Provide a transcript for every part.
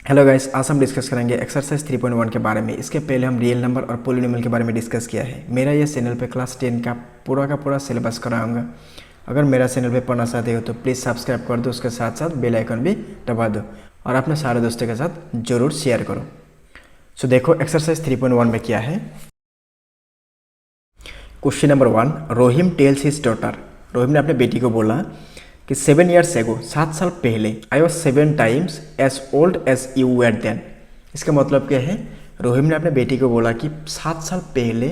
Hello guys, आज हम discuss करेंगे एक्सरसाइज 3.1 के बारे में। इसके पहले हम रियल नंबर और पॉलिनोमियल के बारे में डिस्कस किया है। मेरा ये चैनल पे क्लास 10 का पूरा सिलेबस कराऊंगा। अगर मेरा चैनल पे पढ़ना चाहते हो तो प्लीज़ सब्सक्राइब कर दो, उसके साथ साथ बेल आइकन भी दबा दो और अपने सारे दोस्तों के साथ जरूर शेयर करो। सो देखो एक्सरसाइज 3.1 में क्या है। Question number 1, Rohim tales his daughter. Rohim ने अपने बेटी को बोला कि 7 years ago, 7 साल पहले, I was 7 times as old as you were then। इसका मतलब क्या है? रोहिम ने अपने बेटी को बोला कि 7 साल पहले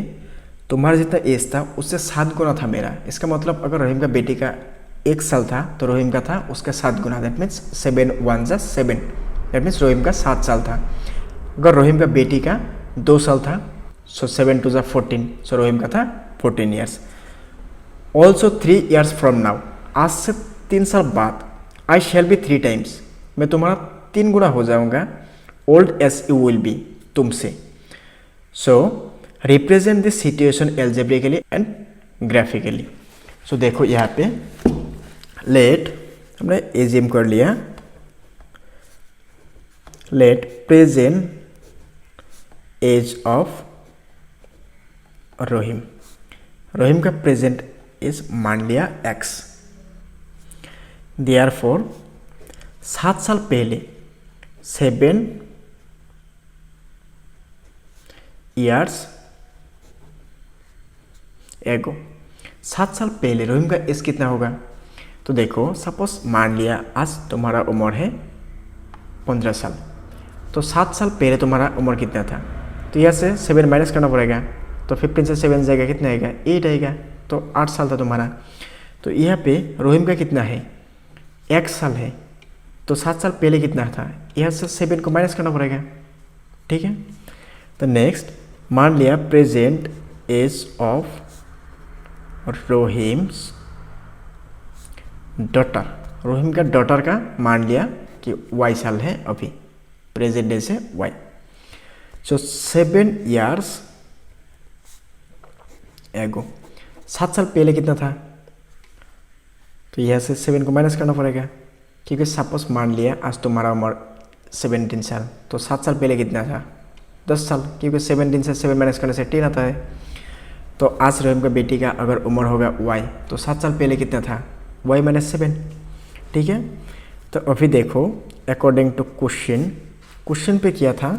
तुम्हारा जितना एज था उससे 7 गुना था मेरा। इसका मतलब अगर रोहिम का बेटी का 1 साल था तो रोहिम का था उसका 7 गुना। दैट मीन्स 7 1 जा 7, दैट मीन्स रोहिम का 7 साल था। अगर रोहिम का बेटी का 2 साल था सो 7 2 जा 14, सो रोहिम का था 14 years। Also 3 years from now, आज से 3 साल बाद, आई शैल बी 3 times, मैं तुम्हारा 3 गुना हो जाऊंगा, old age you will be, तुमसे। So represent this situation algebraically and graphically. So देखो यहाँ पे लेट हमने एजिम कर लिया, let present age of Rohim. Rohim का प्रेजेंट एज मान लिया x। Therefore 7 साल पहले 7 years ago, 7 साल पहले रोहिम का एज कितना होगा? तो देखो सपोज मान लिया आज तुम्हारा उम्र है 15 साल, तो 7 साल पहले तुम्हारा उम्र कितना था? तो यहाँ से 7 माइनस करना पड़ेगा, तो 15 से 7 जाएगा, कितना आएगा? 8 आएगा। तो 8 साल था तुम्हारा। तो यहाँ पे रोहिम का कितना है? 1 साल है। तो 7 साल पहले कितना था? यहाँ से 7 को माइनस करना पड़ेगा, ठीक है। तो नेक्स्ट मान लिया present age of Rohim's daughter. Rohim का डॉटर का मान लिया कि y साल है अभी, प्रेजेंट एज है y। सो 7 years एगो, 7 साल पहले कितना था? तो यहाँ से 7 को माइनस करना पड़ेगा, क्योंकि सपोज मान लिया आज तुम्हारा उम्र 17 साल, तो 7 साल पहले कितना था? 10 साल, क्योंकि 17 से 7 माइनस करने से 10 आता है। तो आज रोहिम का बेटी का अगर उम्र होगा y, तो 7 साल पहले कितना था? y माइनस 7, ठीक है। तो अभी देखो अकॉर्डिंग टू क्वेश्चन पे क्या था?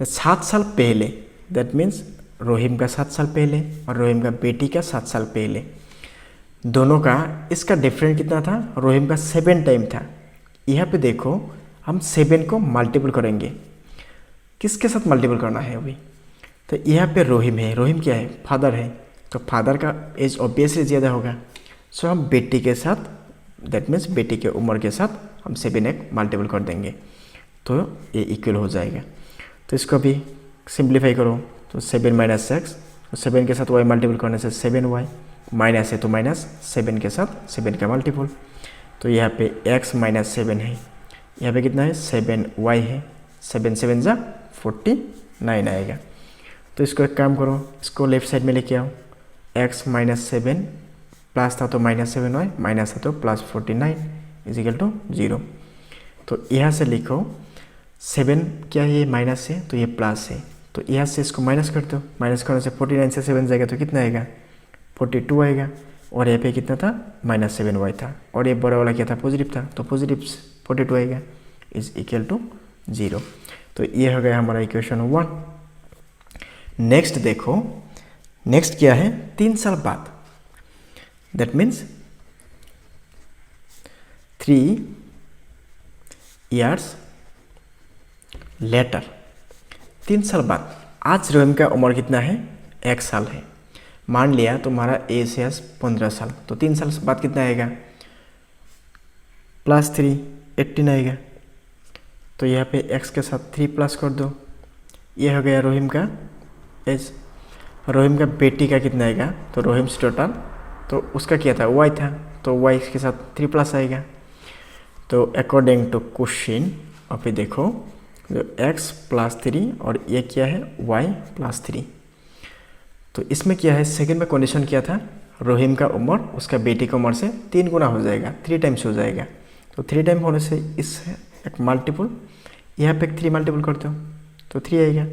7 साल पहले, दैट मीन्स रोहिम का 7 साल पहले और रोहिम का बेटी का 7 साल पहले, दोनों का इसका डिफरेंस कितना था? रोहिम का 7 टाइम था। यहाँ पे देखो हम 7 को मल्टीपल करेंगे, किसके साथ मल्टीपल करना है अभी? तो यहाँ पे रोहिम है, रोहिम क्या है? फादर है, तो फादर का एज ऑब्वियसली ज़्यादा होगा। सो हम बेटी के साथ, दैट मीन्स बेटी के उम्र के साथ हम 7 एक मल्टीपल कर देंगे, तो ये इक्वल हो जाएगा। तो इसको भी सिंप्लीफाई करो, तो 7 माइनस एक्स, तो 7 के साथ y मल्टीपल करने से 7y, माइनस है तो माइनस 7 के साथ 7 का मल्टीपल। तो यहाँ पे x माइनस 7 है, यहाँ पे कितना है? 7y है, 7 7 जा 49 आएगा। तो इसको एक काम करो, इसको लेफ्ट साइड में लेके आओ, x माइनस 7 प्लस था तो माइनस 7y, माइनस था तो प्लस 49 इजिकल टू 0। तो यहाँ से लिखो 7 क्या है? ये माइनस है तो ये प्लस है, तो यहाँ से इसको माइनस कर दो, माइनस करने से 49 से 7 जाएगा तो कितना आएगा? 42 आएगा। और यहाँ पे कितना था? माइनस 7y था, और ये बड़ा वाला क्या था? पॉजिटिव था, तो पॉजिटिव 42 आएगा इज इक्वल टू 0। तो ये हो गया हमारा इक्वेशन 1। नेक्स्ट देखो, नेक्स्ट क्या है? 3 साल बाद, दैट मीन्स 3 years लेटर, 3 साल बाद। आज रोहिम का उम्र कितना है? 1 साल है। मान लिया तुम्हारा एज है 15 साल, तो 3 साल बाद कितना आएगा? प्लस 3 18 आएगा। तो यहाँ पे x के साथ 3 प्लस कर दो, ये हो गया रोहिम का एज। रोहिम का बेटी का कितना आएगा? तो रोहिम्स टोटल, तो उसका क्या था? y था, तो y के साथ 3 प्लस आएगा। तो अकॉर्डिंग टू क्वेश्चन अभी देखो, जो x प्लस 3 और ये क्या है? y plus 3। तो इसमें क्या है? सेकंड में कंडीशन क्या था? रोहिम का उम्र उसका बेटी की उम्र से 3 गुना हो जाएगा, 3 टाइम्स हो जाएगा। तो 3 टाइम होने से इस एक मल्टीपल यहाँ पे 3 मल्टीपल कर दो तो 3 आएगा।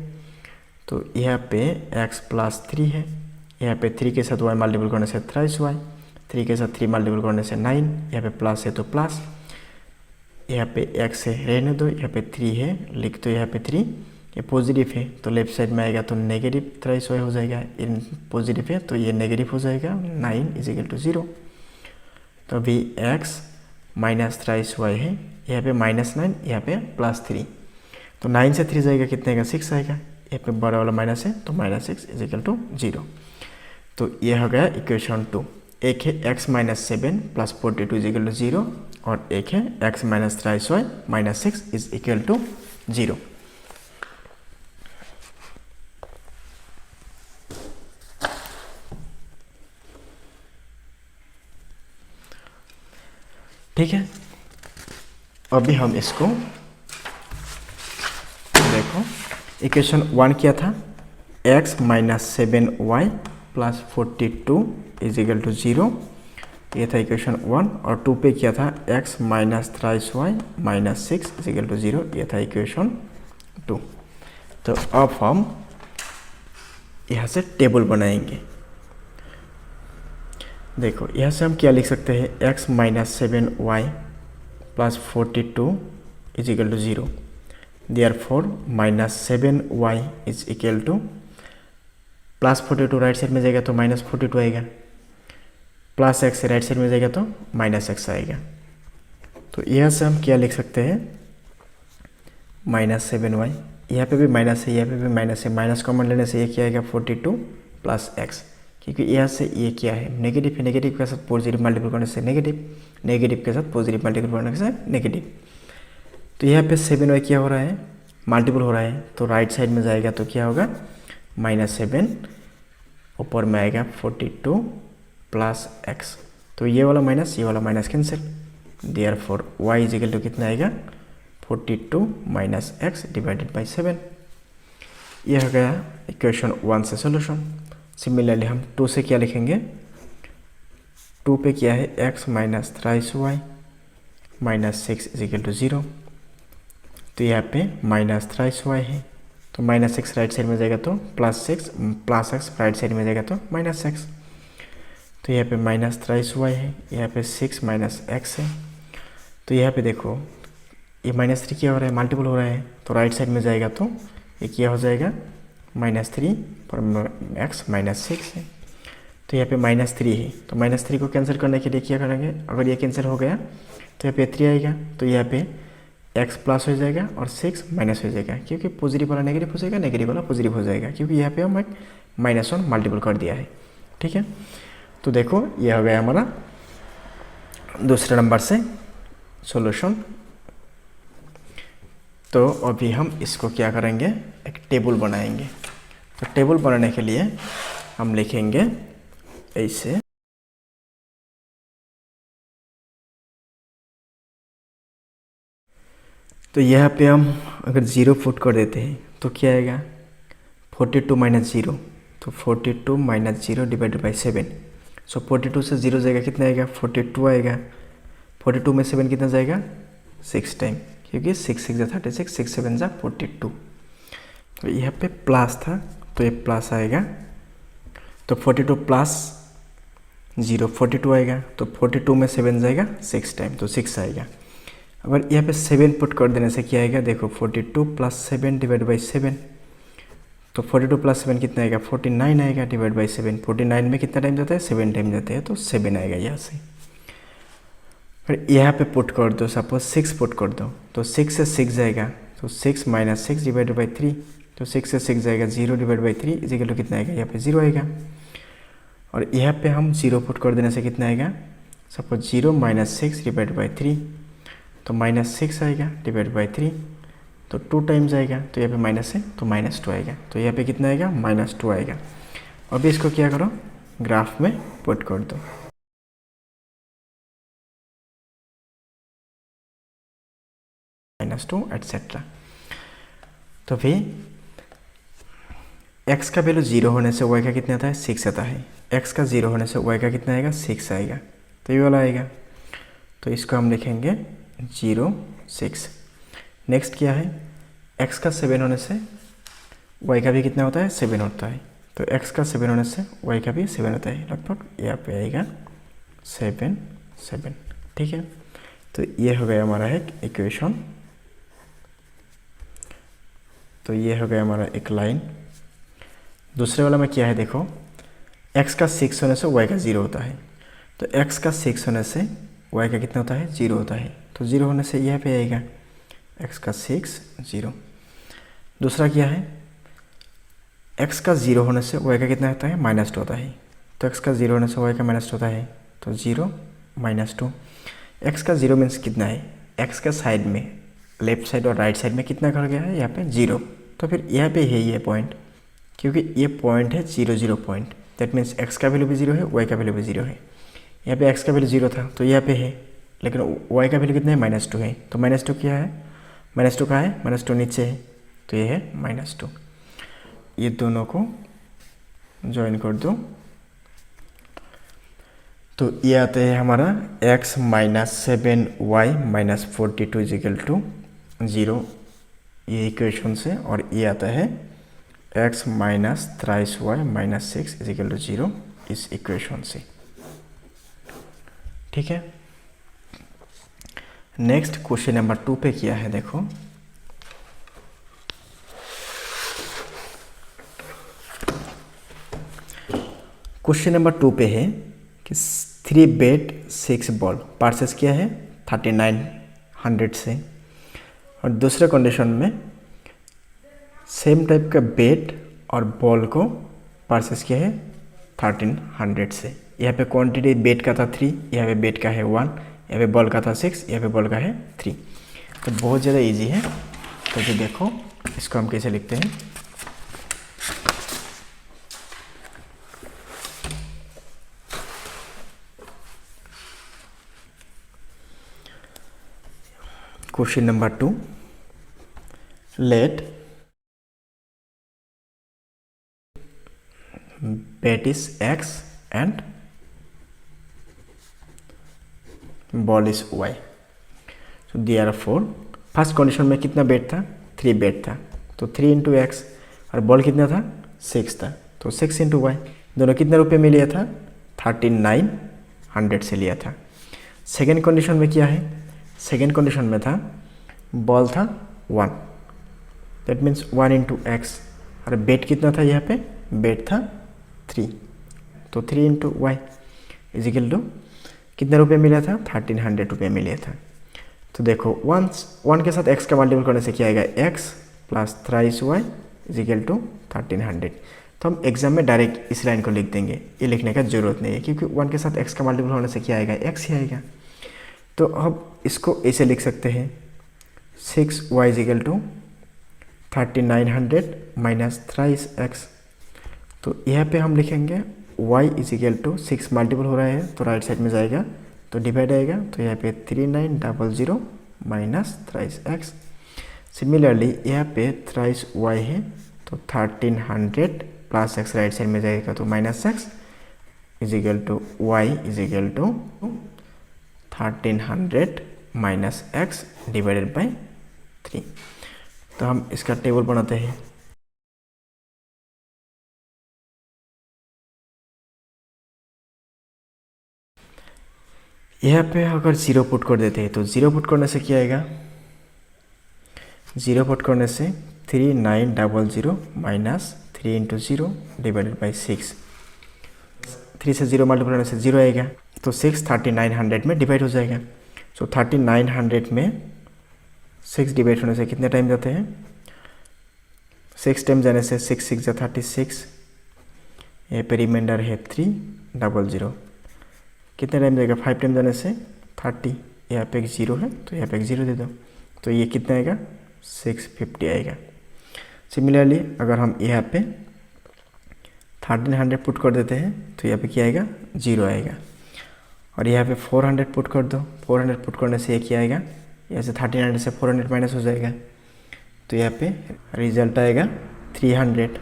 तो यहाँ पे x प्लस 3 है, यहाँ पे 3 के साथ y मल्टीपल करने से थ्राइस y, 3 के साथ 3 मल्टीपल करने से 9, यहाँ पे प्लस है तो प्लस, यहाँ पे x है रहने दो, यहाँ पे 3 है लिख दो, यहाँ पे 3 ये पॉजिटिव है तो लेफ्ट साइड में आएगा तो नेगेटिव थ्राइस y हो जाएगा, इन पॉजिटिव है तो ये नेगेटिव हो जाएगा, 9 इज इक्वल टू 0। तो अभी x माइनस थ्राइस y है, यहाँ पे -9, यहाँ पे +3, तो 9 से 3 जाएगा कितने का 6 आएगा, यहाँ पे बड़ा वाला माइनस है तो -6 इज इक्वल टू 0। तो ये हो गया इक्वेशन 2। एक है x minus 7 plus 42 is equal to 0 और एक है x minus thrice y minus 6 is equal to 0। ठीक है, अभी हम इसको देखो, इक्वेशन 1 क्या था, x minus 7y plus 42 is equal to 0, ये था इक्वेशन 1। और 2 पे क्या था, x minus thrice y minus 6 is equal to 0, ये था इक्वेशन 2। तो अब हम यहाँ से टेबल बनाएंगे। देखो यहाँ से हम क्या लिख सकते हैं, x minus 7y plus 42 is equal to 0, therefore minus 7y is equal to plus 42 right side में जाएगा तो माइनस 42 आएगा, प्लस x राइट साइड में जाएगा तो माइनस x आएगा। तो यहाँ से हम क्या लिख सकते हैं, माइनस 7y, यहाँ पे भी माइनस है, यहाँ पे भी माइनस है, माइनस कॉमन लेने से ये क्या आएगा 42 प्लस x, क्योंकि यहाँ से ये क्या है नेगेटिव है, नेगेटिव के साथ पॉजिटिव मल्टीपल करने से नेगेटिव, नेगेटिव के साथ पॉजिटिव मल्टीपल करने से नेगेटिव। तो यहाँ पे 7y क्या हो रहा है, मल्टीपल हो रहा है, तो राइट साइड में जाएगा तो क्या होगा -7, ऊपर में आएगा 42 प्लस x, तो ये वाला minus cancel, therefore y is equal to कितना आएगा 42 माइनस x डिवाइडेड बाई 7। ये हो गया इक्वेशन 1 से सोल्यूशन। सिमिलरली हम 2 से क्या लिखेंगे, 2 पे क्या है x minus thrice y minus 6 is equal to 0, तो यहाँ पे माइनस थ्राइस y है तो माइनस 6 राइट साइड में जाएगा तो +6, प्लस x राइट साइड में जाएगा तो -6, तो यहाँ पे माइनस थ्राइस y है, यहाँ पे 6 माइनस x है। तो यहाँ पे देखो ये -3 क्या हो रहा है, मल्टीपल हो रहा है, तो राइट साइड में जाएगा तो ये क्या हो जाएगा -3 पर x -6 है, तो यहाँ पे -3 है, तो -3 को कैंसिल करने के लिए क्या करेंगे, अगर ये कैंसिल हो गया तो यहाँ पे 3 आएगा, तो यहाँ पे x प्लस हो जाएगा और 6 माइनस हो जाएगा, क्योंकि पॉजिटिव वाला नेगेटिव हो जाएगा, नेगेटिव वाला पॉजिटिव हो जाएगा, क्योंकि यहाँ पे हम एक -1 मल्टीपल कर दिया है। ठीक है, तो देखो ये हो गया हमारा दूसरे नंबर से सॉल्यूशन। तो अभी हम इसको क्या करेंगे, एक टेबल बनाएंगे। तो टेबल बनाने के लिए हम लिखेंगे ऐसे, तो यहाँ पे हम अगर 0 पुट कर देते हैं तो क्या आएगा 42 माइनस 0, तो 42 माइनस 0 डिवाइडेड बाई 7। सो 42 से 0 जाएगा कितना आएगा 42 आएगा, 42 में 7 कितना जाएगा 6 टाइम, क्योंकि 6 6 36, 6 7 जा 42। तो यहाँ पे प्लस था तो ये प्लस आएगा, तो 42 प्लस 0 42 आएगा, तो 42 में 7 जाएगा 6 टाइम तो 6 आएगा। अगर यहाँ पे 7 पुट कर देने से क्या आएगा, देखो 42 प्लस 7 डिवाइड बाई 7, तो 42 प्लस 7 कितना आएगा 49 आएगा डिवाइड बाई 7। 49 में कितना टाइम जाता है 7 टाइम जाते हैं, तो 7 आएगा यहाँ से। फिर यहाँ पे पुट कर दो, सपोज 6 पुट कर दो, तो 6 से 6 जाएगा, तो 6 माइनस 6 डिवाइड बाई 3, तो 6 से 6 जाएगा 0 divide by 3 is equal to कितना आएगा, यहाँ पे 0 आएगा। और यहाँ पे हम 0 पुट कर देने से कितना आएगा, सपोज 0 माइनस 6 डिवाइड बाई 3, तो -6 आएगा डिवाइड बाई 3, तो 2 टाइम्स आएगा, तो यहाँ पे माइनस है तो -2 आएगा, तो यहाँ पे कितना आएगा -2 आएगा। अभी इसको क्या करो ग्राफ में पुट कर दो, -2 एटसेट्रा। तो फिर x का वैल्यू 0 होने से y का कितना आता है 6 आता है, x का 0 होने से y का कितना आएगा 6 आएगा, तो ये वाला आएगा। तो इसको हम लिखेंगे 0 6। नेक्स्ट क्या है x का 7 होने से y का भी कितना होता है 7 होता है, तो x का 7 होने से y का भी 7 होता है, लगभग यहाँ पे आएगा 7 7। ठीक है, तो ये हो गया हमारा एक इक्वेशन, तो ये हो गया हमारा एक लाइन। दूसरे वाला में क्या है देखो, x का 6 होने से y का 0 होता है, तो x का 6 होने से y का कितना होता है 0 होता है, तो 0 होने से यह पे आएगा x का 6 0। दूसरा क्या है, x का 0 होने से y का कितना होता है -2 होता है, तो x का 0 होने से y का -2 होता है, तो 0 -2। x का 0 मीन्स कितना है, x का साइड में लेफ्ट साइड और राइट साइड में कितना कर गया है यहाँ पे 0, तो फिर यहाँ पे है ये पॉइंट, क्योंकि ये पॉइंट है 0 0 पॉइंट, दैट मीन्स x का वैल्यू भी 0 है, y का वैल्यू भी 0 है। यहाँ पे x का वैल्यू 0 था तो यहाँ पे है, लेकिन y का वैल्यू कितना है -2 है, तो -2 क्या है, -2 कहाँ है, -2 नीचे है, तो ये है -2। ये दोनों को ज्वाइन कर दो, तो ये आता है हमारा x -7y -42 = 0, ये इक्वेशन से, और ये आता है x -3y -6 = 0 इस इक्वेशन से। ठीक है, नेक्स्ट क्वेश्चन नंबर 2 पे क्या है देखो, क्वेश्चन नंबर 2 पे है कि 3 बैट 6 बॉल परचेस किया है 3900 से, और दूसरे कंडीशन में सेम टाइप का बैट और बॉल को परचेस किया है 1300 से। यहाँ पे क्वांटिटी बैट का था 3, यहाँ पे बैट का है 1, यहाँ पे बॉल का था 6, यहाँ पे बॉल का है 3, तो बहुत ज़्यादा इजी है। तो जो देखो इसको हम कैसे लिखते हैं, question number 2, let bet is x and ball is y, so therefore first condition में कितना बेट था 3 बेट था, तो 3 × x, और बॉल कितना था 6 था, तो 6 × y, दोनों कितने रुपए में लिया था 3900 से लिया था। सेकेंड कंडीशन में क्या है, सेकेंड कंडीशन में था बॉल था 1, दैट मीन्स 1 × x, और बेट कितना था, यहाँ पे बेट था 3, तो 3 × y = कितने रुपए मिला था 1300 रुपये मिला था। तो देखो 1 के साथ x का मल्टीपल करने से क्या आएगा x + 3y = 1300, तो हम एग्जाम में डायरेक्ट इस लाइन को लिख देंगे, ये लिखने का जरूरत नहीं है, क्योंकि 1 के साथ x का मल्टीपल होने से क्या आएगा x ही आएगा। तो अब इसको ऐसे लिख सकते हैं 6y = 3900 - 3x, तो यहाँ पे हम लिखेंगे y = 6 मल्टीपल हो रहा है तो राइट साइड में जाएगा तो डिवाइड आएगा, तो यहाँ पे 3900 - 3x। सिमिलरली यहाँ पे 3y है तो 1300 + x राइट साइड में जाएगा तो -x = y = 1300 - x / 3। तो हम इसका टेबल बनाते हैं। यहाँ पे अगर 0 पुट कर देते हैं तो 0 पुट करने से क्या आएगा, 0 पुट करने से 3900 - 3 × 0 / 6, 3 से 0 मल्टीप्लाई करने से 0 आएगा, तो 6 3900 में डिवाइड हो जाएगा। सो 3900 में 6 डिवाइड होने से कितने टाइम जाते हैं, 6 टाइम जाने से 6 6 = 36, यहाँ पे रिमाइंडर है 300, कितने टाइम जाएगा 5 टाइम जाने से 30, यहाँ पे एक 0 है तो यहाँ पे एक 0 दे दो, तो ये कितना आएगा 650 आएगा। सिमिलरली अगर हम यहाँ पे 1300 पुट कर देते हैं तो यहाँ पे क्या आएगा 0 आएगा, और यहाँ पे 400 पुट कर दो, 400 पुट करने से ये क्या आएगा, यहाँ से 1300 से 400 माइनस हो जाएगा, तो यहाँ पे रिजल्ट आएगा 300,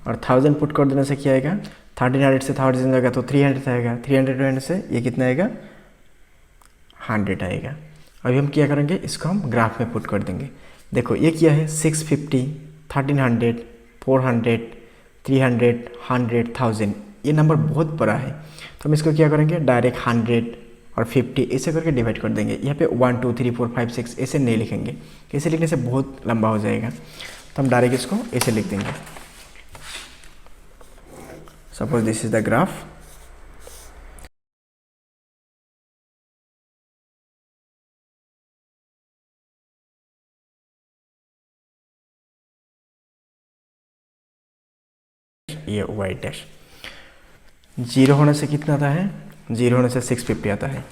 और 1000 पुट कर देने से क्या आएगा, 1300 से 1000 जाएगा तो 300 आएगा, 300 से ये कितना आएगा 100 आएगा। अभी हम क्या करेंगे, इसको हम ग्राफ में पुट कर देंगे। देखो ये क्या है 650, 1300, 400, 300, 100, 1000, ये नंबर बहुत बड़ा है। तो हम इसको क्या करेंगे, डायरेक्ट 100 और 50 ऐसे करके डिवाइड कर देंगे। यहाँ पे 1 2 3 4 5 6 ऐसे नहीं लिखेंगे, ऐसे लिखने से बहुत लंबा हो जाएगा। तो हम डायरेक्ट इसको ऐसे लिख देंगे। Suppose this is the graph. ये वाई डैश 0 होने से कितना आता है, 0 होने से 650 आता है।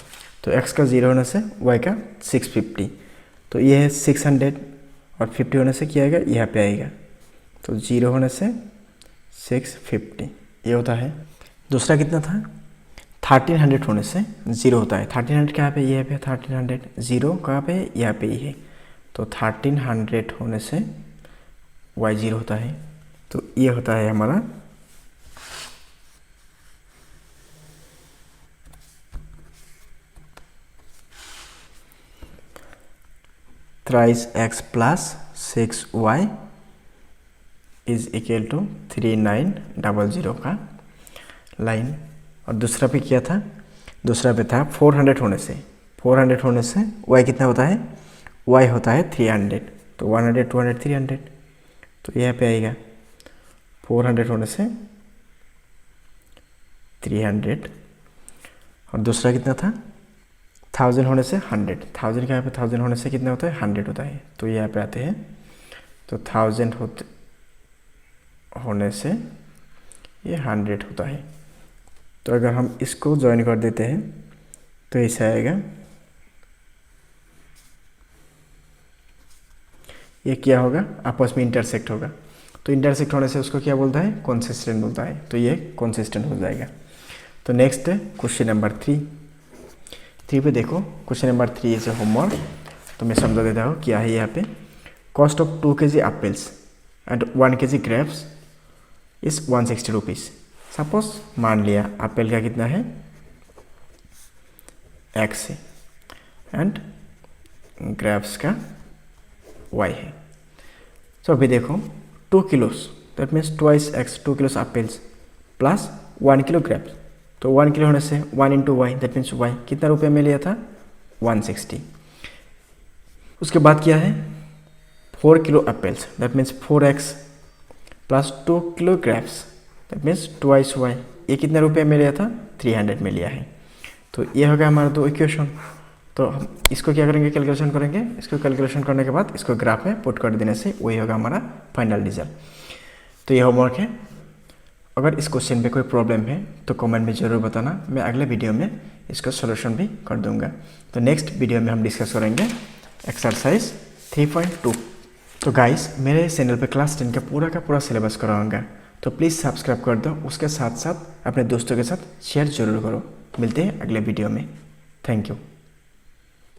तो x का 0 होने से y का 650, तो ये है 600 और 50 होने से क्या आएगा, यहाँ पे आएगा। तो 0 होने से 650 ये होता है। दूसरा कितना था, 1300 होने से 0 होता है। 1300 कहाँ पे, यहाँ पे 1300, 0 कहाँ पे, यहाँ पे ही है। तो 1300 होने से y 0 होता है। तो ये होता है हमारा thrice x plus 6y is equal to 3900 का लाइन। और दूसरा पे क्या था, दूसरा पे था 400 होने से, 400 होने से y कितना होता है, y होता है 300। तो 100 200 300, तो यहाँ पे आएगा 400 होने से 300। और दूसरा कितना था, 1000 होने से 100, 1000 का यहाँ पे 1000 होने से कितना होता है, 100 होता है। तो यहाँ पे आते हैं, तो 1000 होने से ये 100 होता है। तो अगर हम इसको ज्वाइन कर देते हैं तो ऐसा आएगा। ये क्या होगा, आपस में इंटरसेक्ट होगा। तो इंटरसेक्ट होने से उसको क्या बोलता है, कंसिस्टेंट बोलता है। तो ये कंसिस्टेंट हो जाएगा। तो नेक्स्ट है क्वेश्चन नंबर 3 पे देखो। क्वेश्चन नंबर 3 इज होमवर्क, तो मैं समझा देता हूँ क्या है। यहाँ पे cost of 2 kg apples and 1 kg grapes is 160 rupees. Suppose मान लिया एप्पल का कितना है, x है एंड ग्रेप्स का y है। तो अभी देखो 2 kilos, that means twice x, 2 kilos apples plus 1 kilo grapes. तो 1 किलो होने से 1 into Y, that means y कितना रुपये में लिया था, 160। उसके बाद क्या है, 4 kilo apples, that means 4x plus 2 kilo grapes, that means twice y, ये कितने रुपये में लिया था, 300 में लिया है। तो ये होगा हमारा 2 इक्वेशन। तो हम इसको क्या करेंगे, कैलकुलेशन करेंगे। इसको कैलकुलेशन करने के बाद इसको ग्राफ में पुट कर देने से वही होगा हमारा फाइनल रिजल्ट। तो ये होमवर्क है। अगर इस क्वेश्चन पे कोई प्रॉब्लम है तो कमेंट में ज़रूर बताना, मैं अगले वीडियो में इसका सॉल्यूशन भी कर दूंगा। तो नेक्स्ट वीडियो में हम डिस्कस करेंगे एक्सरसाइज 3.2। तो गाइस मेरे चैनल पे क्लास 10 का पूरा सिलेबस कराऊंगा, तो प्लीज़ सब्सक्राइब कर दो। उसके साथ साथ अपने दोस्तों के साथ शेयर जरूर करो। मिलते हैं अगले वीडियो में। Thank you.